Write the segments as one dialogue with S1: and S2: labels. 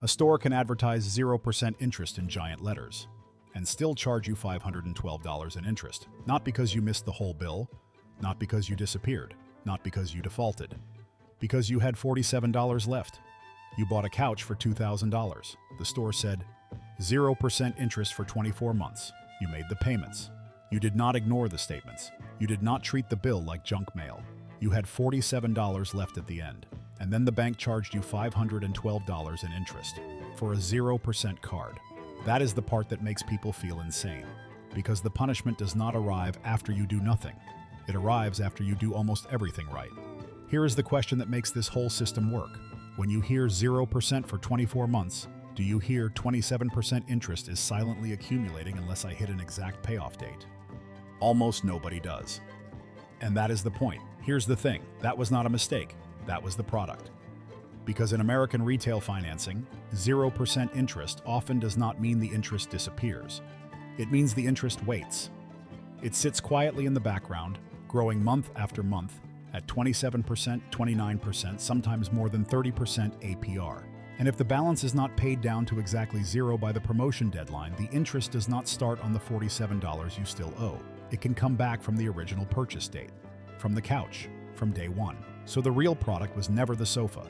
S1: A store can advertise 0% interest in giant letters and still charge you $512 in interest, not because you missed the whole bill, not because you disappeared, not because you defaulted, because you had $47 left. You bought a couch for $2,000. The store said, 0% interest for 24 months. You made the payments. You did not ignore the statements. You did not treat the bill like junk mail. You had $47 left at the end, and then the bank charged you $512 in interest for a 0% card. That is the part that makes people feel insane, because the punishment does not arrive after you do nothing. It arrives after you do almost everything right. Here is the question that makes this whole system work. When you hear 0% for 24 months, do you hear 27% interest is silently accumulating unless I hit an exact payoff date? Almost nobody does. And that is the point. Here's the thing, that was not a mistake, that was the product. Because in American retail financing, 0% interest often does not mean the interest disappears. It means the interest waits. It sits quietly in the background, growing month after month at 27%, 29%, sometimes more than 30% APR. And if the balance is not paid down to exactly zero by the promotion deadline, the interest does not start on the $47 you still owe. It can come back from the original purchase date, from the couch, from day one. So the real product was never the sofa.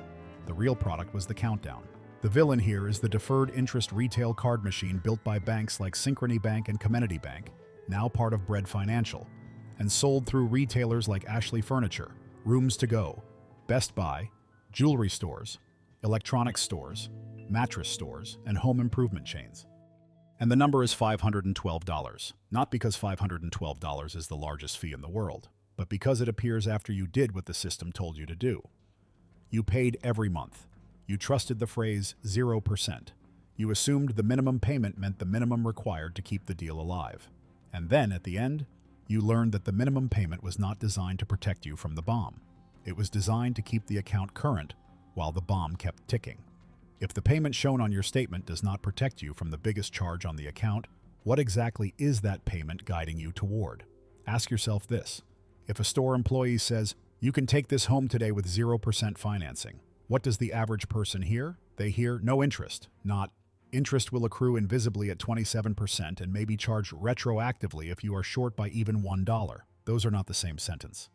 S1: The real product was the countdown. The villain here is the deferred interest retail card machine built by banks like Synchrony Bank and Comenity Bank, now part of Bread Financial, and sold through retailers like Ashley Furniture, Rooms to Go, Best Buy, jewelry stores, electronics stores, mattress stores, and home improvement chains. And the number is $512, not because $512 is the largest fee in the world, but because it appears after you did what the system told you to do. You paid every month. You trusted the phrase 0%. You assumed the minimum payment meant the minimum required to keep the deal alive. And then, at the end, you learned that the minimum payment was not designed to protect you from the bomb. It was designed to keep the account current while the bomb kept ticking. If the payment shown on your statement does not protect you from the biggest charge on the account, what exactly is that payment guiding you toward? Ask yourself this. If a store employee says, "You can take this home today with 0% financing," what does the average person hear? They hear no interest, not interest will accrue invisibly at 27% and may be charged retroactively if you are short by even $1. Those are not the same sentence.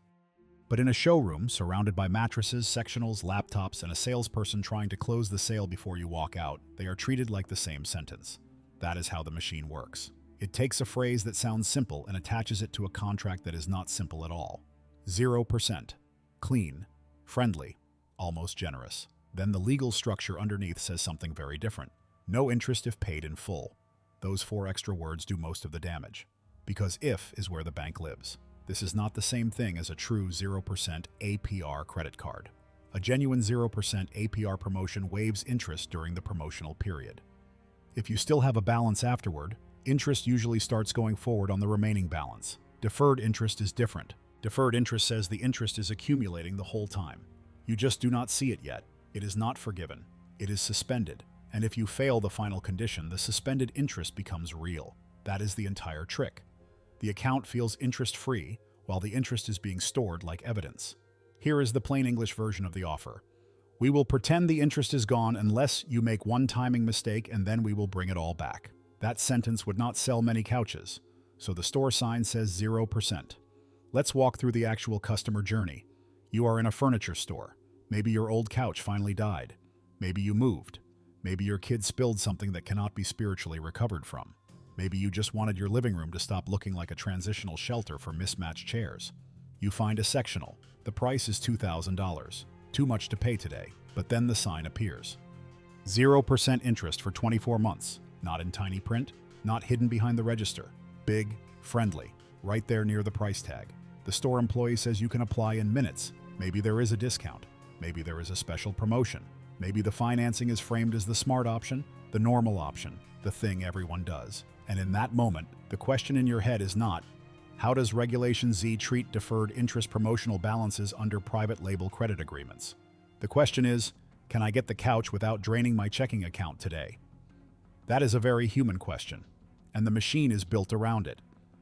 S1: But in a showroom surrounded by mattresses, sectionals, laptops, and a salesperson trying to close the sale before you walk out, they are treated like the same sentence. That is how the machine works. It takes a phrase that sounds simple and attaches it to a contract that is not simple at all. 0%. Clean. Friendly. Almost generous. Then the legal structure underneath says something very different. No interest if paid in full. Those 4 extra words do most of the damage. Because if is where the bank lives. This is not the same thing as a true 0% APR credit card. A genuine 0% APR promotion waives interest during the promotional period. If you still have a balance afterward, interest usually starts going forward on the remaining balance. Deferred interest is different. Deferred interest says the interest is accumulating the whole time. You just do not see it yet. It is not forgiven. It is suspended. And if you fail the final condition, the suspended interest becomes real. That is the entire trick. The account feels interest-free, while the interest is being stored like evidence. Here is the plain English version of the offer. We will pretend the interest is gone unless you make one timing mistake, and then we will bring it all back. That sentence would not sell many couches, so the store sign says 0%. Let's walk through the actual customer journey. You are in a furniture store. Maybe your old couch finally died. Maybe you moved. Maybe your kid spilled something that cannot be spiritually recovered from. Maybe you just wanted your living room to stop looking like a transitional shelter for mismatched chairs. You find a sectional. The price is $2,000. Too much to pay today. But then the sign appears. 0% interest for 24 months. Not in tiny print, not hidden behind the register. Big, friendly, right there near the price tag. The store employee says you can apply in minutes. Maybe there is a discount. Maybe there is a special promotion. Maybe the financing is framed as the smart option, the normal option, the thing everyone does. And in that moment, the question in your head is not, how does Regulation Z treat deferred interest promotional balances under private label credit agreements? The question is, can I get the couch without draining my checking account today? That is a very human question, and the machine is built around it,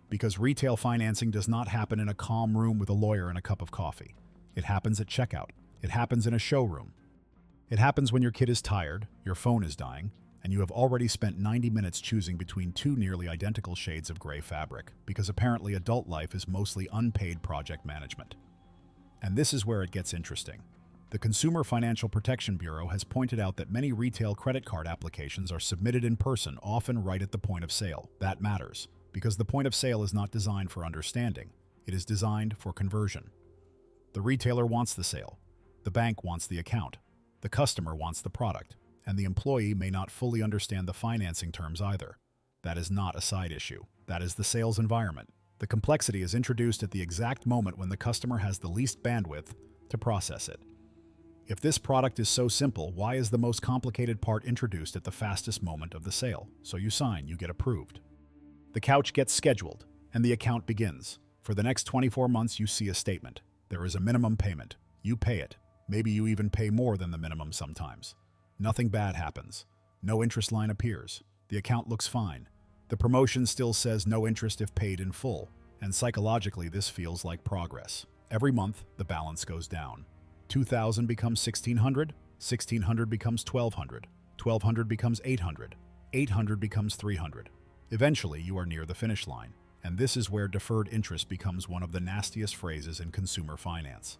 S1: because retail financing does not happen in a calm room with a lawyer and a cup of coffee. It happens at checkout. It happens in a showroom. It happens when your kid is tired, your phone is dying, and you have already spent 90 minutes choosing between two nearly identical shades of gray fabric, because apparently adult life is mostly unpaid project management. And this is where it gets interesting. The Consumer Financial Protection Bureau has pointed out that many retail credit card applications are submitted in person, often right at the point of sale. That matters, because the point of sale is not designed for understanding. It is designed for conversion. The retailer wants the sale. The bank wants the account. The customer wants the product. And the employee may not fully understand the financing terms either. That is not a side issue. That is the sales environment. The complexity is introduced at the exact moment when the customer has the least bandwidth to process it. If this product is so simple, why is the most complicated part introduced at the fastest moment of the sale? So you sign, you get approved. The couch gets scheduled, and the account begins. For the next 24 months, you see a statement. There is a minimum payment. You pay it. Maybe you even pay more than the minimum sometimes. Nothing bad happens. No interest line appears. The account looks fine. The promotion still says no interest if paid in full, and psychologically this feels like progress. Every month, the balance goes down. 2,000 becomes 1,600, 1,600 becomes 1,200, 1,200 becomes 800, 800 becomes 300. Eventually, you are near the finish line, and this is where deferred interest becomes one of the nastiest phrases in consumer finance.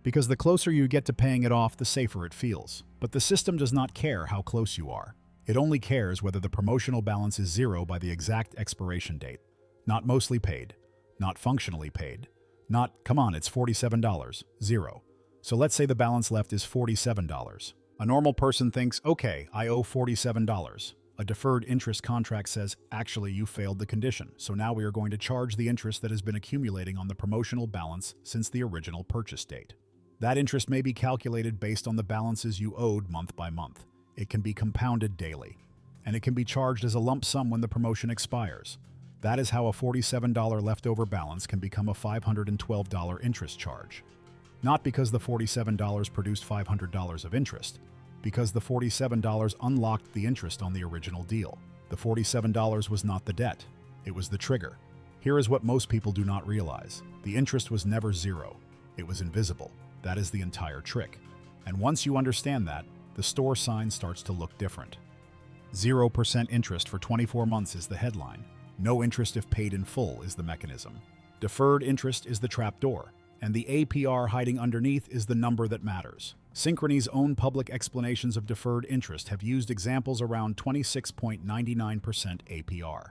S1: Because the closer you get to paying it off, the safer it feels. But the system does not care how close you are. It only cares whether the promotional balance is zero by the exact expiration date. Not mostly paid. Not functionally paid. Not, come on, it's $47. Zero. So let's say the balance left is $47. A normal person thinks, okay, I owe $47. A deferred interest contract says, actually, you failed the condition, so now we are going to charge the interest that has been accumulating on the promotional balance since the original purchase date. That interest may be calculated based on the balances you owed month by month. It can be compounded daily, and it can be charged as a lump sum when the promotion expires. That is how a $47 leftover balance can become a $512 interest charge. Not because the $47 produced $500 of interest, because the $47 unlocked the interest on the original deal. The $47 was not the debt, it was the trigger. Here is what most people do not realize. The interest was never zero. It was invisible. That is the entire trick. And once you understand that, the store sign starts to look different. 0% interest for 24 months is the headline. No interest if paid in full is the mechanism. Deferred interest is the trapdoor, and the APR hiding underneath is the number that matters. Synchrony's own public explanations of deferred interest have used examples around 26.99% APR.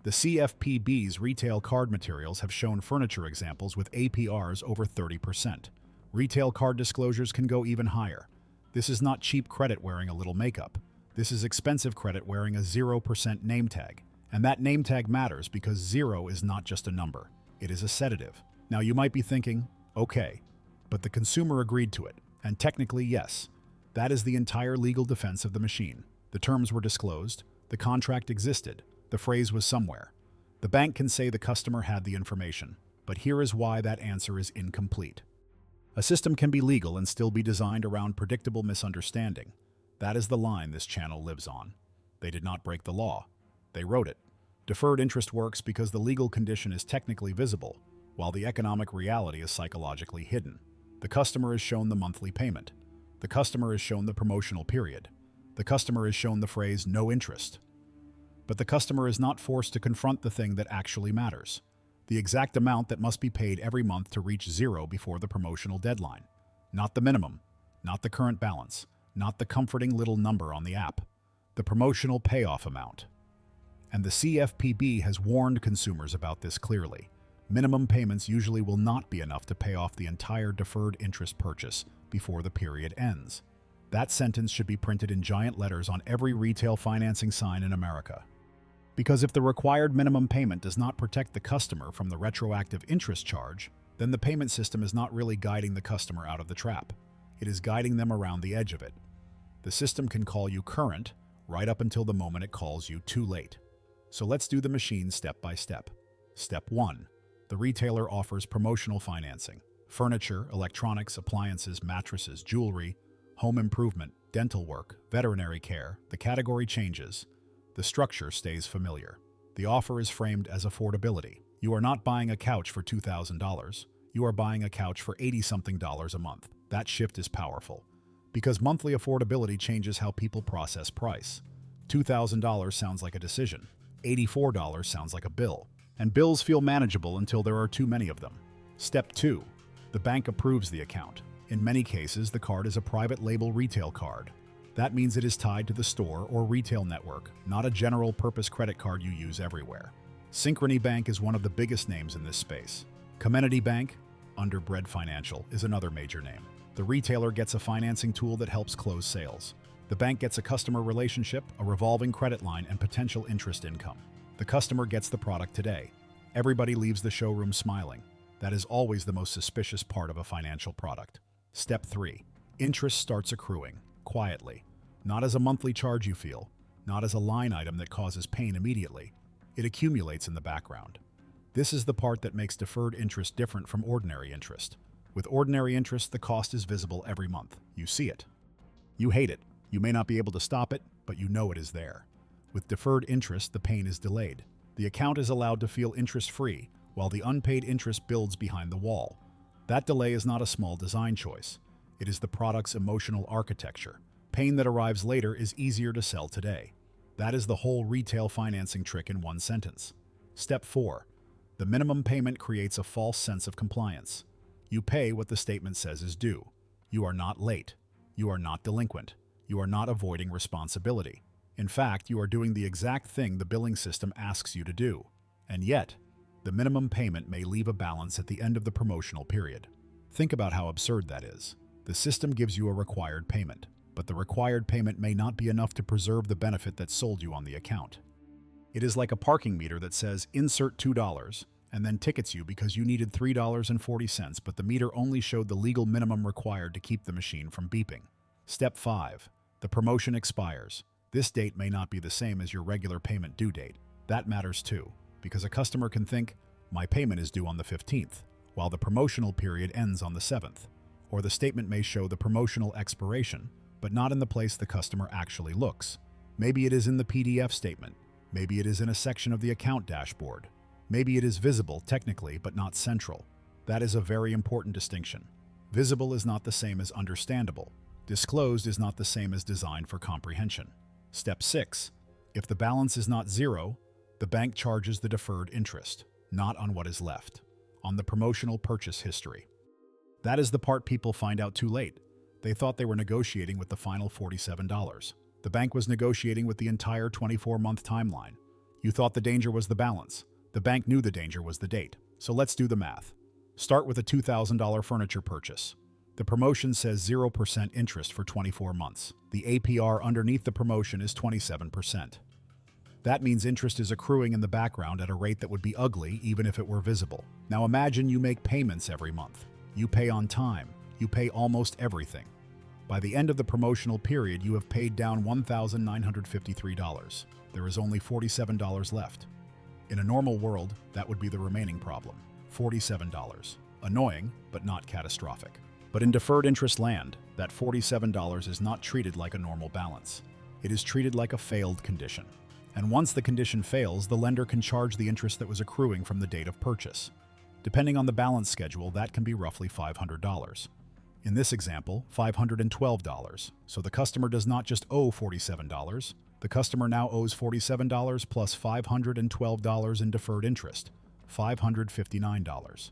S1: The CFPB's retail card materials have shown furniture examples with APRs over 30%. Retail card disclosures can go even higher. This is not cheap credit wearing a little makeup. This is expensive credit wearing a 0% name tag. And that name tag matters because zero is not just a number. It is a sedative. Now you might be thinking, okay, but the consumer agreed to it. And technically, yes. That is the entire legal defense of the machine. The terms were disclosed. The contract existed. The phrase was somewhere. The bank can say the customer had the information. But here is why that answer is incomplete. A system can be legal and still be designed around predictable misunderstanding. That is the line this channel lives on. They did not break the law. They wrote it. Deferred interest works because the legal condition is technically visible, while the economic reality is psychologically hidden. The customer is shown the monthly payment. The customer is shown the promotional period. The customer is shown the phrase no interest. But the customer is not forced to confront the thing that actually matters. The exact amount that must be paid every month to reach zero before the promotional deadline. Not the minimum, not the current balance, not the comforting little number on the app. The promotional payoff amount. And the CFPB has warned consumers about this clearly. Minimum payments usually will not be enough to pay off the entire deferred interest purchase before the period ends. That sentence should be printed in giant letters on every retail financing sign in America. Because if the required minimum payment does not protect the customer from the retroactive interest charge, then the payment system is not really guiding the customer out of the trap. It is guiding them around the edge of it. The system can call you current right up until the moment it calls you too late. So let's do the machine step by step. Step 1. The retailer offers promotional financing. Furniture, electronics, appliances, mattresses, jewelry, home improvement, dental work, veterinary care. The category changes. The structure stays familiar. The offer is framed as affordability. You are not buying a couch for $2,000. You are buying a couch for $80-something a month. That shift is powerful. Because monthly affordability changes how people process price. $2,000 sounds like a decision. $84 sounds like a bill. And bills feel manageable until there are too many of them. Step 2. The bank approves the account. In many cases, the card is a private label retail card. That means it is tied to the store or retail network, not a general-purpose credit card you use everywhere. Synchrony Bank is one of the biggest names in this space. Comenity Bank, under Bread Financial, is another major name. The retailer gets a financing tool that helps close sales. The bank gets a customer relationship, a revolving credit line, and potential interest income. The customer gets the product today. Everybody leaves the showroom smiling. That is always the most suspicious part of a financial product. Step 3. Interest starts accruing, quietly. Not as a monthly charge you feel, not as a line item that causes pain immediately. It accumulates in the background. This is the part that makes deferred interest different from ordinary interest. With ordinary interest, the cost is visible every month. You see it. You hate it. You may not be able to stop it, but you know it is there. With deferred interest, the pain is delayed. The account is allowed to feel interest-free, while the unpaid interest builds behind the wall. That delay is not a small design choice. It is the product's emotional architecture. Pain that arrives later is easier to sell today. That is the whole retail financing trick in one sentence. Step 4. The minimum payment creates a false sense of compliance. You pay what the statement says is due. You are not late. You are not delinquent. You are not avoiding responsibility. In fact, you are doing the exact thing the billing system asks you to do. And yet, the minimum payment may leave a balance at the end of the promotional period. Think about how absurd that is. The system gives you a required payment, but the required payment may not be enough to preserve the benefit that sold you on the account. It is like a parking meter that says, insert $2, and then tickets you because you needed $3.40, but the meter only showed the legal minimum required to keep the machine from beeping. Step 5. The promotion expires. This date may not be the same as your regular payment due date. That matters too, because a customer can think, my payment is due on the 15th, while the promotional period ends on the 7th. Or the statement may show the promotional expiration, but not in the place the customer actually looks. Maybe it is in the PDF statement. Maybe it is in a section of the account dashboard. Maybe it is visible technically, but not central. That is a very important distinction. Visible is not the same as understandable. Disclosed is not the same as designed for comprehension. Step 6. If the balance is not zero, the bank charges the deferred interest, not on what is left, on the promotional purchase history. That is the part people find out too late. They thought they were negotiating with the final $47. The bank was negotiating with the entire 24-month timeline. You thought the danger was the balance. The bank knew the danger was the date. So let's do the math. Start with a $2,000 furniture purchase. The promotion says 0% interest for 24 months. The APR underneath the promotion is 27%. That means interest is accruing in the background at a rate that would be ugly even if it were visible. Now imagine you make payments every month. You pay on time. You pay almost everything. By the end of the promotional period, you have paid down $1,953. There is only $47 left. In a normal world, that would be the remaining problem. $47. Annoying, but not catastrophic. But in deferred interest land, that $47 is not treated like a normal balance. It is treated like a failed condition. And once the condition fails, the lender can charge the interest that was accruing from the date of purchase. Depending on the balance schedule, that can be roughly $500. In this example, $512. So the customer does not just owe $47. The customer now owes $47 plus $512 in deferred interest, $559.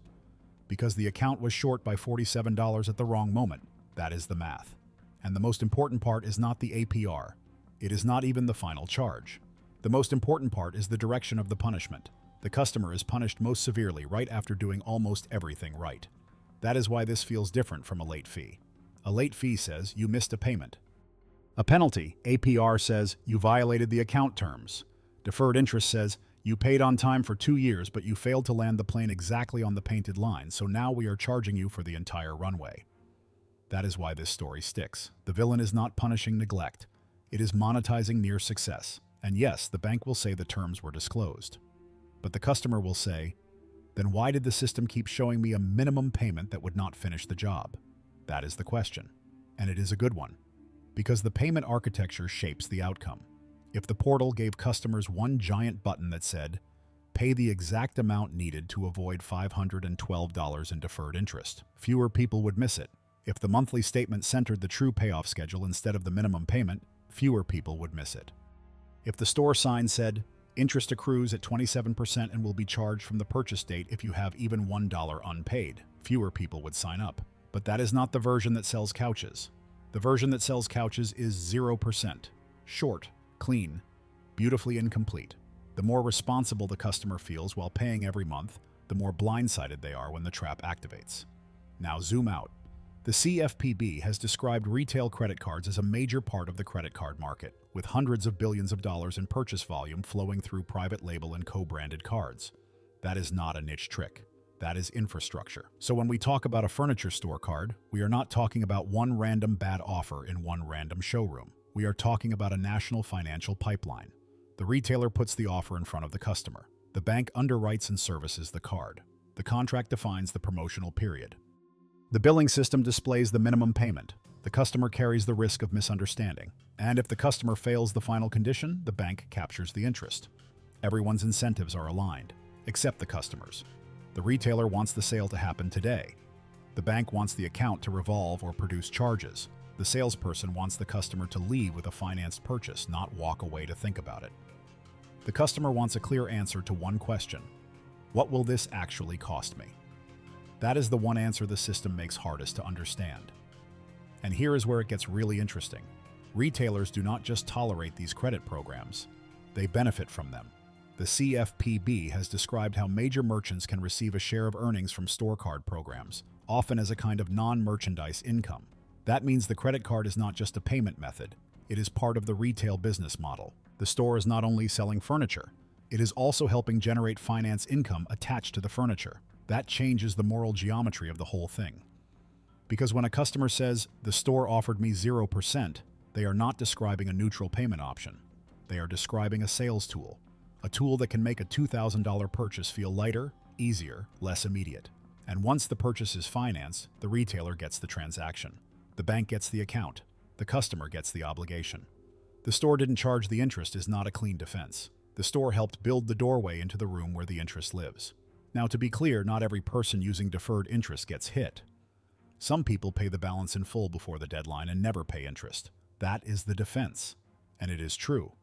S1: Because the account was short by $47 at the wrong moment. That is the math. And the most important part is not the APR. It is not even the final charge. The most important part is the direction of the punishment. The customer is punished most severely right after doing almost everything right. That is why this feels different from a late fee. A late fee says you missed a payment. A penalty, APR, says you violated the account terms. Deferred interest says you paid on time for 2 years, but you failed to land the plane exactly on the painted line, so now we are charging you for the entire runway. That is why this story sticks. The villain is not punishing neglect. It is monetizing near success. And yes, the bank will say the terms were disclosed. But the customer will say, then why did the system keep showing me a minimum payment that would not finish the job? That is the question. And it is a good one. Because the payment architecture shapes the outcome. If the portal gave customers one giant button that said, pay the exact amount needed to avoid $512 in deferred interest, fewer people would miss it. If the monthly statement centered the true payoff schedule instead of the minimum payment, fewer people would miss it. If the store sign said, "Interest accrues at 27% and will be charged from the purchase date if you have even $1 unpaid," fewer people would sign up. But that is not the version that sells couches. The version that sells couches is 0%. Short, clean, beautifully incomplete. The more responsible the customer feels while paying every month, the more blindsided they are when the trap activates. Now zoom out. The CFPB has described retail credit cards as a major part of the credit card market, with hundreds of billions of dollars in purchase volume flowing through private label and co-branded cards. That is not a niche trick. That is infrastructure. So when we talk about a furniture store card, we are not talking about one random bad offer in one random showroom. We are talking about a national financial pipeline. The retailer puts the offer in front of the customer. The bank underwrites and services the card. The contract defines the promotional period. The billing system displays the minimum payment. The customer carries the risk of misunderstanding. And if the customer fails the final condition, the bank captures the interest. Everyone's incentives are aligned, except the customer's. The retailer wants the sale to happen today. The bank wants the account to revolve or produce charges. The salesperson wants the customer to leave with a financed purchase, not walk away to think about it. The customer wants a clear answer to one question: what will this actually cost me? That is the one answer the system makes hardest to understand. And here is where it gets really interesting. Retailers do not just tolerate these credit programs, they benefit from them. The CFPB has described how major merchants can receive a share of earnings from store card programs, often as a kind of non-merchandise income. That means the credit card is not just a payment method, it is part of the retail business model. The store is not only selling furniture, it is also helping generate finance income attached to the furniture. That changes the moral geometry of the whole thing. Because when a customer says, "The store offered me 0%, they are not describing a neutral payment option. They are describing a sales tool. A tool that can make a $2,000 purchase feel lighter, easier, less immediate. And once the purchase is financed, the retailer gets the transaction. The bank gets the account. The customer gets the obligation. The store didn't charge the interest is not a clean defense. The store helped build the doorway into the room where the interest lives. Now, to be clear, not every person using deferred interest gets hit. Some people pay the balance in full before the deadline and never pay interest. That is the defense. And it is true.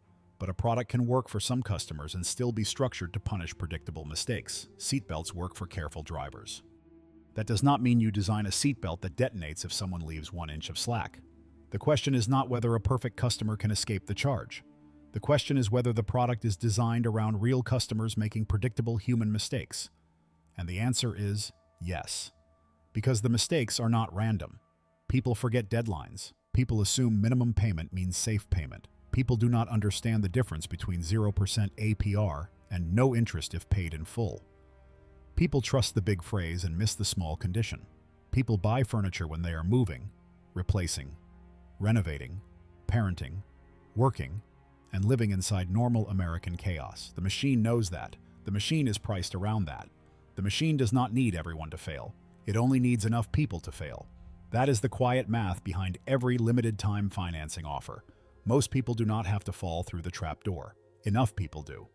S1: But a product can work for some customers and still be structured to punish predictable mistakes. Seatbelts work for careful drivers. That does not mean you design a seatbelt that detonates if someone leaves 1 inch of slack. The question is not whether a perfect customer can escape the charge. The question is whether the product is designed around real customers making predictable human mistakes. And the answer is yes. Because the mistakes are not random. People forget deadlines. People assume minimum payment means safe payment. People do not understand the difference between 0% APR and no interest if paid in full. People trust the big phrase and miss the small condition. People buy furniture when they are moving, replacing, renovating, parenting, working, and living inside normal American chaos. The machine knows that. The machine is priced around that. The machine does not need everyone to fail. It only needs enough people to fail. That is the quiet math behind every limited-time financing offer. Most people do not have to fall through the trap door. Enough people do.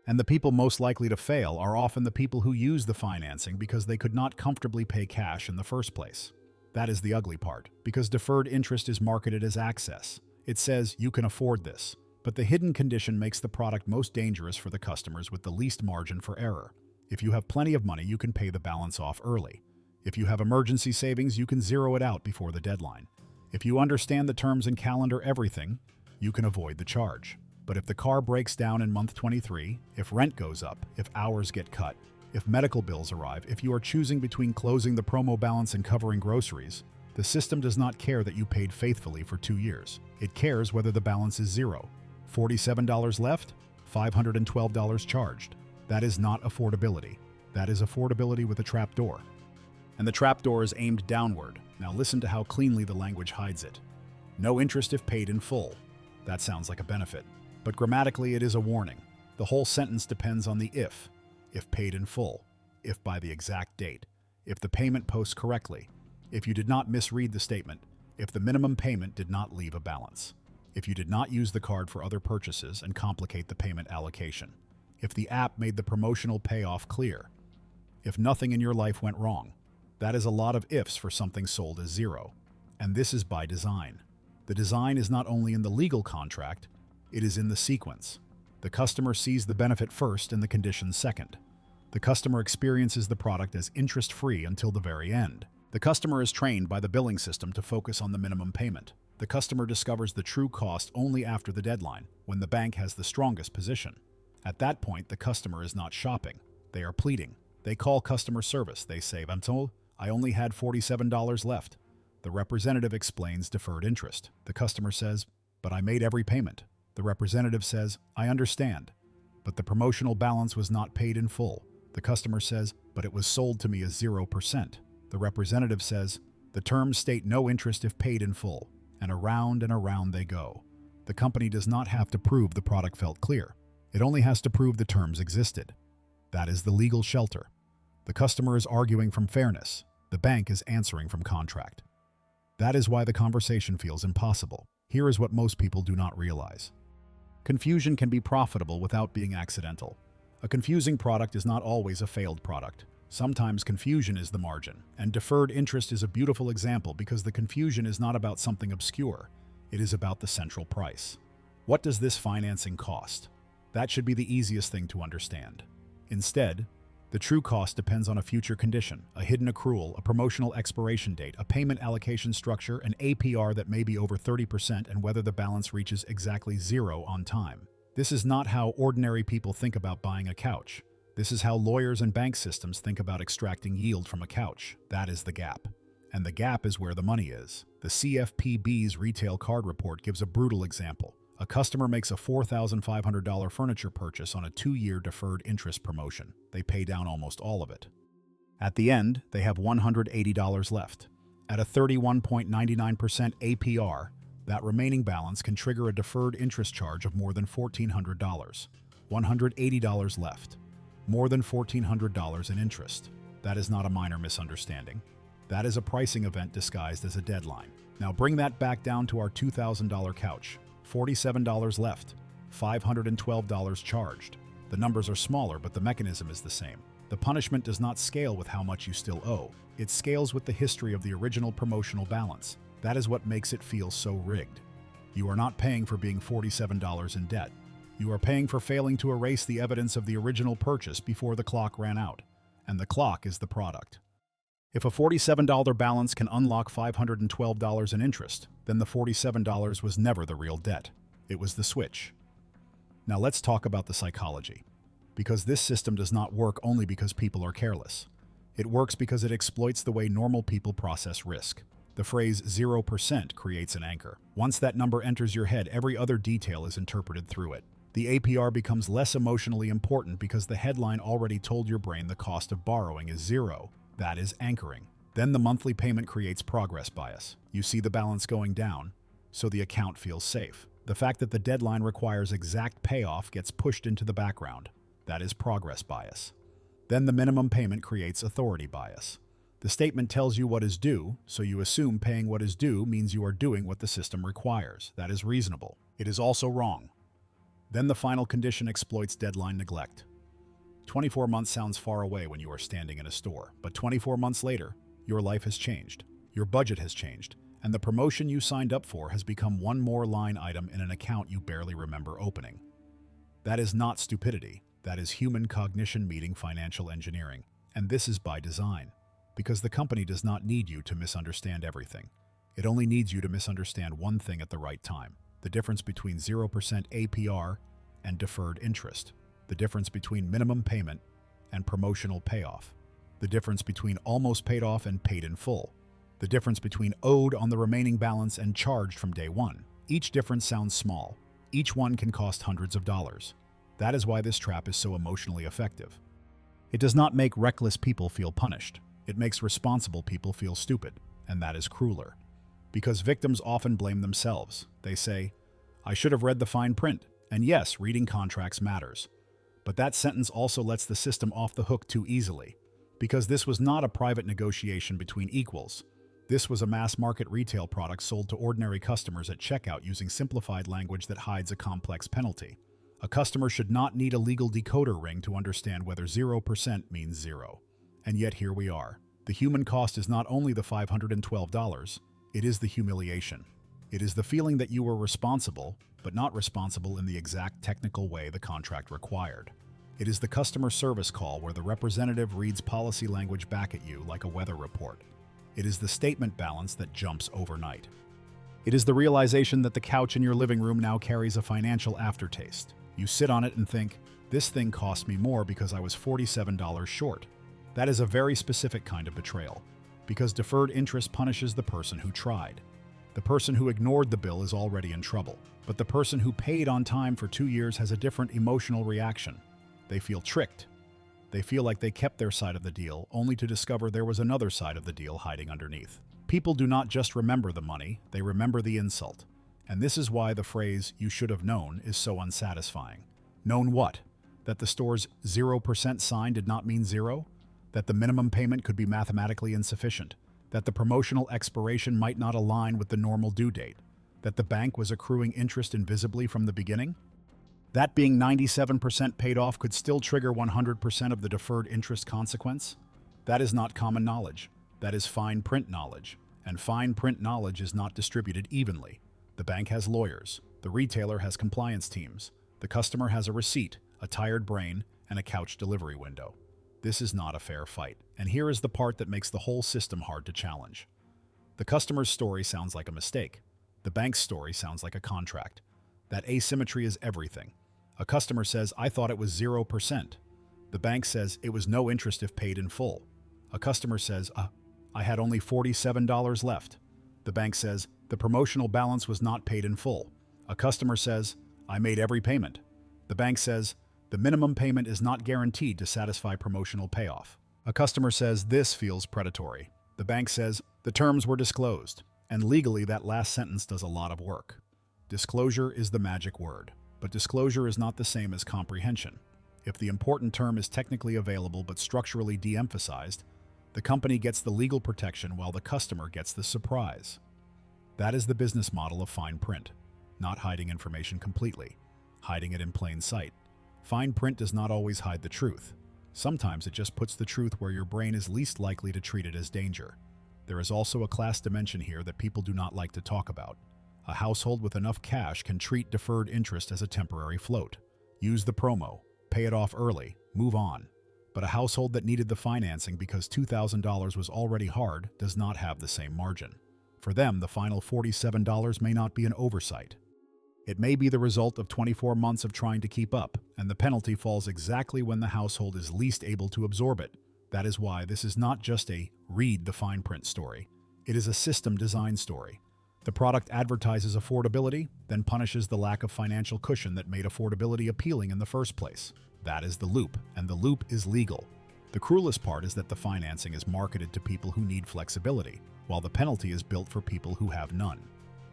S1: And the people most likely to fail are often the people who use the financing because they could not comfortably pay cash in the first place. That is the ugly part, because deferred interest is marketed as access. It says, you can afford this. But the hidden condition makes the product most dangerous for the customers with the least margin for error. If you have plenty of money, you can pay the balance off early. If you have emergency savings, you can zero it out before the deadline. If you understand the terms and calendar everything, you can avoid the charge. But if the car breaks down in month 23, if rent goes up, if hours get cut, if medical bills arrive, if you are choosing between closing the promo balance and covering groceries, the system does not care that you paid faithfully for 2 years. It cares whether the balance is zero. $47 left, $512 charged. That is not affordability. That is affordability with a trapdoor. And the trapdoor is aimed downward. Now listen to how cleanly the language hides it. No interest if paid in full. That sounds like a benefit. But grammatically it is a warning. The whole sentence depends on the if. If paid in full. If by the exact date. If the payment posts correctly. If you did not misread the statement. If the minimum payment did not leave a balance. If you did not use the card for other purchases and complicate the payment allocation. If the app made the promotional payoff clear. If nothing in your life went wrong. That is a lot of ifs for something sold as zero. And this is by design. The design is not only in the legal contract, it is in the sequence. The customer sees the benefit first and the conditions second. The customer experiences the product as interest-free until the very end. The customer is trained by the billing system to focus on the minimum payment. The customer discovers the true cost only after the deadline, when the bank has the strongest position. At that point, the customer is not shopping. They are pleading. They call customer service. They say, "I'm told I only had $47 left." The representative explains deferred interest. The customer says, "But I made every payment." The representative says, "I understand, but the promotional balance was not paid in full." The customer says, "But it was sold to me as 0%. The representative says, "The terms state no interest if paid in full." And around they go. The company does not have to prove the product felt clear. It only has to prove the terms existed. That is the legal shelter. The customer is arguing from fairness. The bank is answering from contract. That is why the conversation feels impossible. Here is what most people do not realize. Confusion can be profitable without being accidental. A confusing product is not always a failed product. Sometimes confusion is the margin, and deferred interest is a beautiful example because the confusion is not about something obscure. It is about the central price. What does this financing cost? That should be the easiest thing to understand. Instead, the true cost depends on a future condition, a hidden accrual, a promotional expiration date, a payment allocation structure, an APR that may be over 30%, and whether the balance reaches exactly zero on time. This is not how ordinary people think about buying a couch. This is how lawyers and bank systems think about extracting yield from a couch. That is the gap. And the gap is where the money is. The CFPB's retail card report gives a brutal example. A customer makes a $4,500 furniture purchase on a 2-year deferred interest promotion. They pay down almost all of it. At the end, they have $180 left. At a 31.99% APR, that remaining balance can trigger a deferred interest charge of more than $1,400. $180 left. More than $1,400 in interest. That is not a minor misunderstanding. That is a pricing event disguised as a deadline. Now bring that back down to our $2,000 couch. $47 left. $512 charged. The numbers are smaller, but the mechanism is the same. The punishment does not scale with how much you still owe. It scales with the history of the original promotional balance. That is what makes it feel so rigged. You are not paying for being $47 in debt. You are paying for failing to erase the evidence of the original purchase before the clock ran out. And the clock is the product. If a $47 balance can unlock $512 in interest, then the $47 was never the real debt. It was the switch. Now let's talk about the psychology. Because this system does not work only because people are careless. It works because it exploits the way normal people process risk. The phrase 0% creates an anchor. Once that number enters your head, every other detail is interpreted through it. The APR becomes less emotionally important because the headline already told your brain the cost of borrowing is zero. That is anchoring. Then the monthly payment creates progress bias. You see the balance going down, so the account feels safe. The fact that the deadline requires exact payoff gets pushed into the background. That is progress bias. Then the minimum payment creates authority bias. The statement tells you what is due, so you assume paying what is due means you are doing what the system requires. That is reasonable. It is also wrong. Then the final condition exploits deadline neglect. 24 months sounds far away when you are standing in a store, but 24 months later, your life has changed, your budget has changed, and the promotion you signed up for has become one more line item in an account you barely remember opening. That is not stupidity. That is human cognition meeting financial engineering. And this is by design, because the company does not need you to misunderstand everything. It only needs you to misunderstand one thing at the right time: the difference between 0% APR and deferred interest, the difference between minimum payment and promotional payoff, the difference between almost paid off and paid in full, the difference between owed on the remaining balance and charged from day one. Each difference sounds small. Each one can cost hundreds of dollars. That is why this trap is so emotionally effective. It does not make reckless people feel punished. It makes responsible people feel stupid, and that is crueler. Because victims often blame themselves. They say, "I should have read the fine print." And yes, reading contracts matters. But that sentence also lets the system off the hook too easily. Because this was not a private negotiation between equals. This was a mass-market retail product sold to ordinary customers at checkout using simplified language that hides a complex penalty. A customer should not need a legal decoder ring to understand whether 0% means zero. And yet here we are. The human cost is not only the $512, it is the humiliation. It is the feeling that you were responsible, but not responsible in the exact technical way the contract required. It is the customer service call where the representative reads policy language back at you like a weather report. It is the statement balance that jumps overnight. It is the realization that the couch in your living room now carries a financial aftertaste. You sit on it and think, this thing cost me more because I was $47 short. That is a very specific kind of betrayal, because deferred interest punishes the person who tried. The person who ignored the bill is already in trouble, but the person who paid on time for 2 years has a different emotional reaction. They feel tricked. They feel like they kept their side of the deal, only to discover there was another side of the deal hiding underneath. People do not just remember the money, they remember the insult. And this is why the phrase, "you should have known," is so unsatisfying. Known what? That the store's 0% sign did not mean zero? That the minimum payment could be mathematically insufficient? That the promotional expiration might not align with the normal due date? That the bank was accruing interest invisibly from the beginning? That being 97% paid off could still trigger 100% of the deferred interest consequence? That is not common knowledge. That is fine print knowledge. And fine print knowledge is not distributed evenly. The bank has lawyers. The retailer has compliance teams. The customer has a receipt, a tired brain, and a couch delivery window. This is not a fair fight. And here is the part that makes the whole system hard to challenge. The customer's story sounds like a mistake. The bank's story sounds like a contract. That asymmetry is everything. A customer says, "I thought it was 0%. The bank says, "It was no interest if paid in full." A customer says, "I had only $47 left." The bank says, "The promotional balance was not paid in full." A customer says, "I made every payment." The bank says, "The minimum payment is not guaranteed to satisfy promotional payoff." A customer says, "This feels predatory." The bank says, "The terms were disclosed." And legally, that last sentence does a lot of work. Disclosure is the magic word, but disclosure is not the same as comprehension. If the important term is technically available but structurally de-emphasized, the company gets the legal protection while the customer gets the surprise. That is the business model of fine print, not hiding information completely, hiding it in plain sight. Fine print does not always hide the truth. Sometimes it just puts the truth where your brain is least likely to treat it as danger. There is also a class dimension here that people do not like to talk about. A household with enough cash can treat deferred interest as a temporary float. Use the promo, pay it off early, move on. But a household that needed the financing because $2,000 was already hard does not have the same margin. For them, the final $47 may not be an oversight. It may be the result of 24 months of trying to keep up, and the penalty falls exactly when the household is least able to absorb it. That is why this is not just a read the fine print story. It is a system design story. The product advertises affordability, then punishes the lack of financial cushion that made affordability appealing in the first place. That is the loop, and the loop is legal. The cruelest part is that the financing is marketed to people who need flexibility, while the penalty is built for people who have none.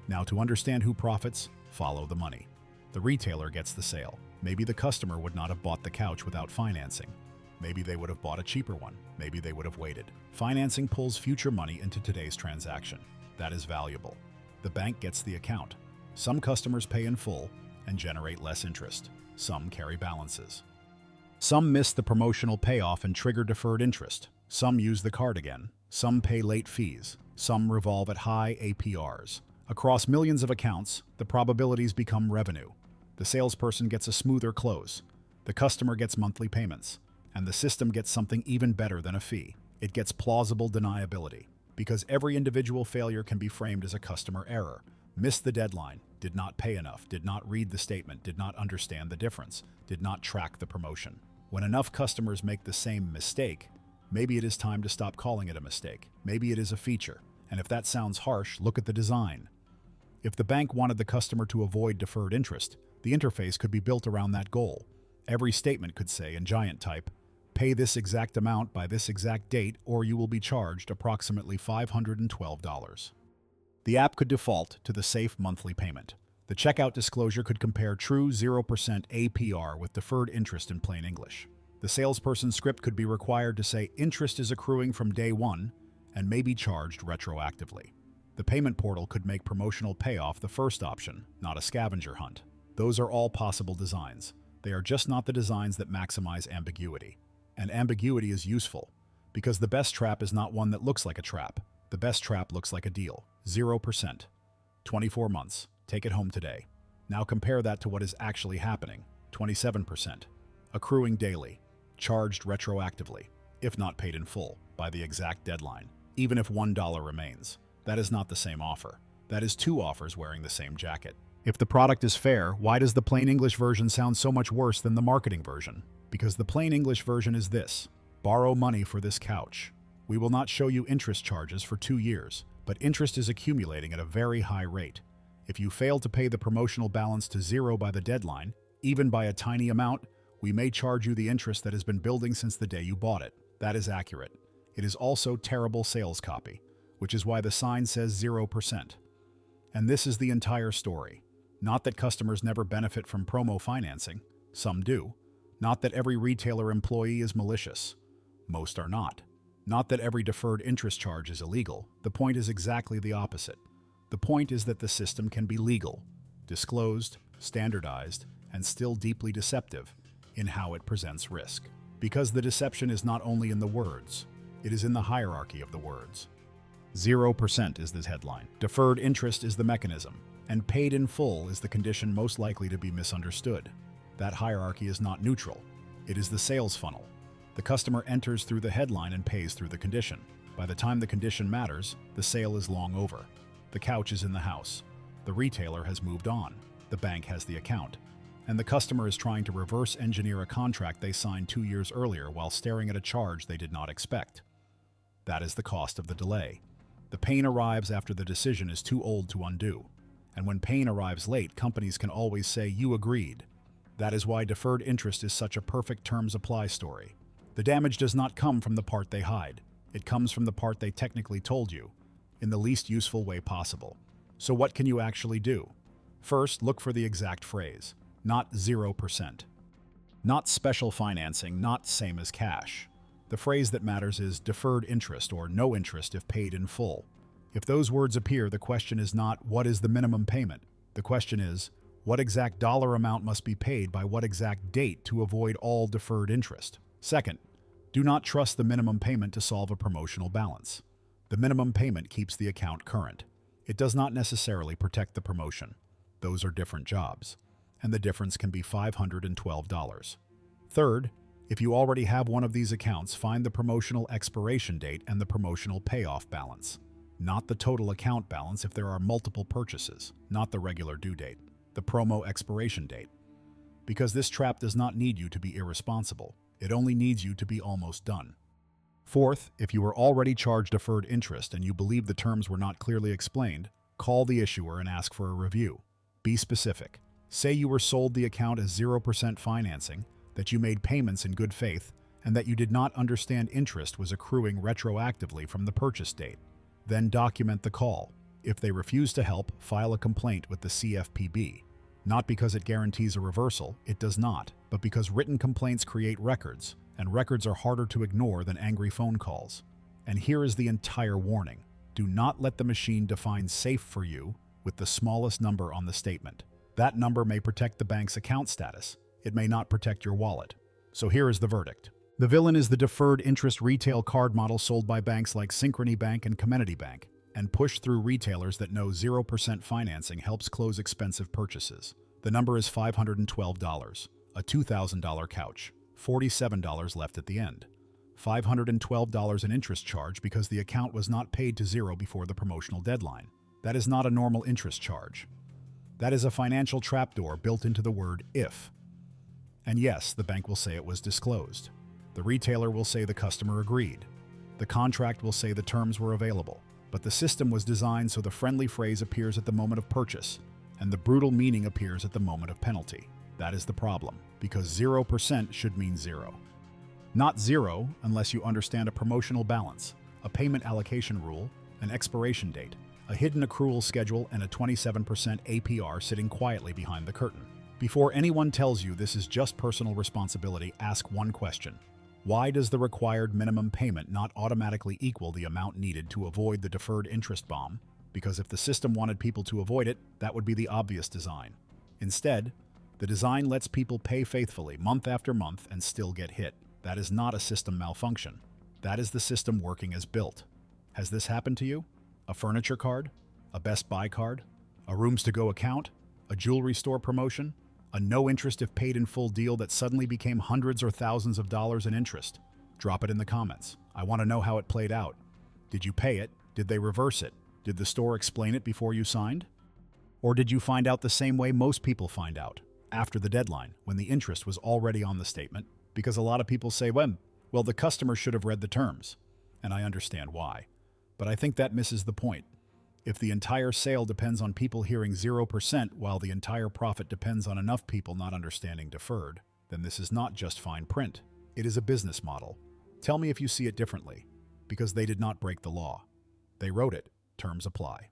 S1: Now, to understand who profits, follow the money. The retailer gets the sale. Maybe the customer would not have bought the couch without financing. Maybe they would have bought a cheaper one. Maybe they would have waited. Financing pulls future money into today's transaction. That is valuable. The bank gets the account. Some customers pay in full and generate less interest. Some carry balances. Some miss the promotional payoff and trigger deferred interest. Some use the card again. Some pay late fees. Some revolve at high APRs. Across millions of accounts, the probabilities become revenue. The salesperson gets a smoother close. The customer gets monthly payments. And the system gets something even better than a fee. It gets plausible deniability. Because every individual failure can be framed as a customer error. Missed the deadline, did not pay enough, did not read the statement, did not understand the difference, did not track the promotion. When enough customers make the same mistake, maybe it is time to stop calling it a mistake. Maybe it is a feature. And if that sounds harsh, look at the design. If the bank wanted the customer to avoid deferred interest, the interface could be built around that goal. Every statement could say in giant type, "Pay this exact amount by this exact date or you will be charged approximately $512. The app could default to the safe monthly payment. The checkout disclosure could compare true 0% APR with deferred interest in plain English. The salesperson's script could be required to say interest is accruing from day one and may be charged retroactively. The payment portal could make promotional payoff the first option, not a scavenger hunt. Those are all possible designs. They are just not the designs that maximize ambiguity. And ambiguity is useful, Because the best trap is not one that looks like a trap. The best trap looks like a deal. 0%. 24 months. Take it home today. Now compare that to what is actually happening. 27%. Accruing daily. Charged retroactively, if not paid in full, by the exact deadline, even if $1 remains. That is not the same offer. That is two offers wearing the same jacket. If the product is fair, why does the plain English version sound so much worse than the marketing version? Because the plain English version is this: borrow money for this couch. We will not show you interest charges for 2 years, but interest is accumulating at a very high rate. If you fail to pay the promotional balance to zero by the deadline, even by a tiny amount, we may charge you the interest that has been building since the day you bought it. That is accurate. It is also terrible sales copy, which is why the sign says 0%. And this is the entire story. Not that customers never benefit from promo financing. Some do. Not that every retailer employee is malicious. Most are not. Not that every deferred interest charge is illegal. The point is exactly the opposite. The point is that the system can be legal, disclosed, standardized, and still deeply deceptive in how it presents risk. Because the deception is not only in the words, it is in the hierarchy of the words. 0% is the headline. Deferred interest is the mechanism, and paid in full is the condition most likely to be misunderstood. That hierarchy is not neutral. It is the sales funnel. The customer enters through the headline and pays through the condition. By the time the condition matters, the sale is long over. The couch is in the house. The retailer has moved on. The bank has the account. And the customer is trying to reverse engineer a contract they signed 2 years earlier while staring at a charge they did not expect. That is the cost of the delay. The pain arrives after the decision is too old to undo. And when pain arrives late, companies can always say, "You agreed." That is why deferred interest is such a perfect terms apply story. The damage does not come from the part they hide. It comes from the part they technically told you, in the least useful way possible. So what can you actually do? First, look for the exact phrase. Not 0%. Not special financing, not same as cash. The phrase that matters is deferred interest or no interest if paid in full. If those words appear, the question is not what is the minimum payment. The question is what exact dollar amount must be paid by what exact date to avoid all deferred interest. Second, do not trust the minimum payment to solve a promotional balance. The minimum payment keeps the account current. It does not necessarily protect the promotion. Those are different jobs, and the difference can be $512. Third, if you already have one of these accounts, find the promotional expiration date and the promotional payoff balance. Not the total account balance if there are multiple purchases, not the regular due date, the promo expiration date. Because this trap does not need you to be irresponsible. It only needs you to be almost done. Fourth, if you were already charged deferred interest and you believe the terms were not clearly explained, call the issuer and ask for a review. Be specific. Say you were sold the account as 0% financing, that you made payments in good faith, and that you did not understand interest was accruing retroactively from the purchase date. Then document the call. If they refuse to help, file a complaint with the CFPB. Not because it guarantees a reversal, it does not, but because written complaints create records, and records are harder to ignore than angry phone calls. And here is the entire warning. Do not let the machine define safe for you with the smallest number on the statement. That number may protect the bank's account status. It may not protect your wallet. So here is the verdict. The villain is the deferred interest retail card model sold by banks like Synchrony Bank and Comenity Bank, and pushed through retailers that know 0% financing helps close expensive purchases. The number is $512, a $2,000 couch, $47 left at the end. $512 in interest charge because the account was not paid to zero before the promotional deadline. That is not a normal interest charge. That is a financial trapdoor built into the word if. And yes, the bank will say it was disclosed. The retailer will say the customer agreed. The contract will say the terms were available. But the system was designed so the friendly phrase appears at the moment of purchase, and the brutal meaning appears at the moment of penalty. That is the problem, because 0% should mean zero. Not zero unless you understand a promotional balance, a payment allocation rule, an expiration date, a hidden accrual schedule, and a 27% APR sitting quietly behind the curtain. Before anyone tells you this is just personal responsibility, ask one question. Why does the required minimum payment not automatically equal the amount needed to avoid the deferred interest bomb? Because if the system wanted people to avoid it, that would be the obvious design. Instead, the design lets people pay faithfully month after month and still get hit. That is not a system malfunction. That is the system working as built. Has this happened to you? A furniture card? A Best Buy card? A rooms-to-go account? A jewelry store promotion? A no-interest if paid in full deal that suddenly became hundreds or thousands of dollars in interest? Drop it in the comments. I want to know how it played out. Did you pay it? Did they reverse it? Did the store explain it before you signed? Or did you find out the same way most people find out, after the deadline, when the interest was already on the statement? Because a lot of people say, well, the customer should have read the terms. And I understand why. But I think that misses the point. If the entire sale depends on people hearing 0% while the entire profit depends on enough people not understanding deferred, then this is not just fine print. It is a business model. Tell me if you see it differently, because they did not break the law. They wrote it. Terms apply.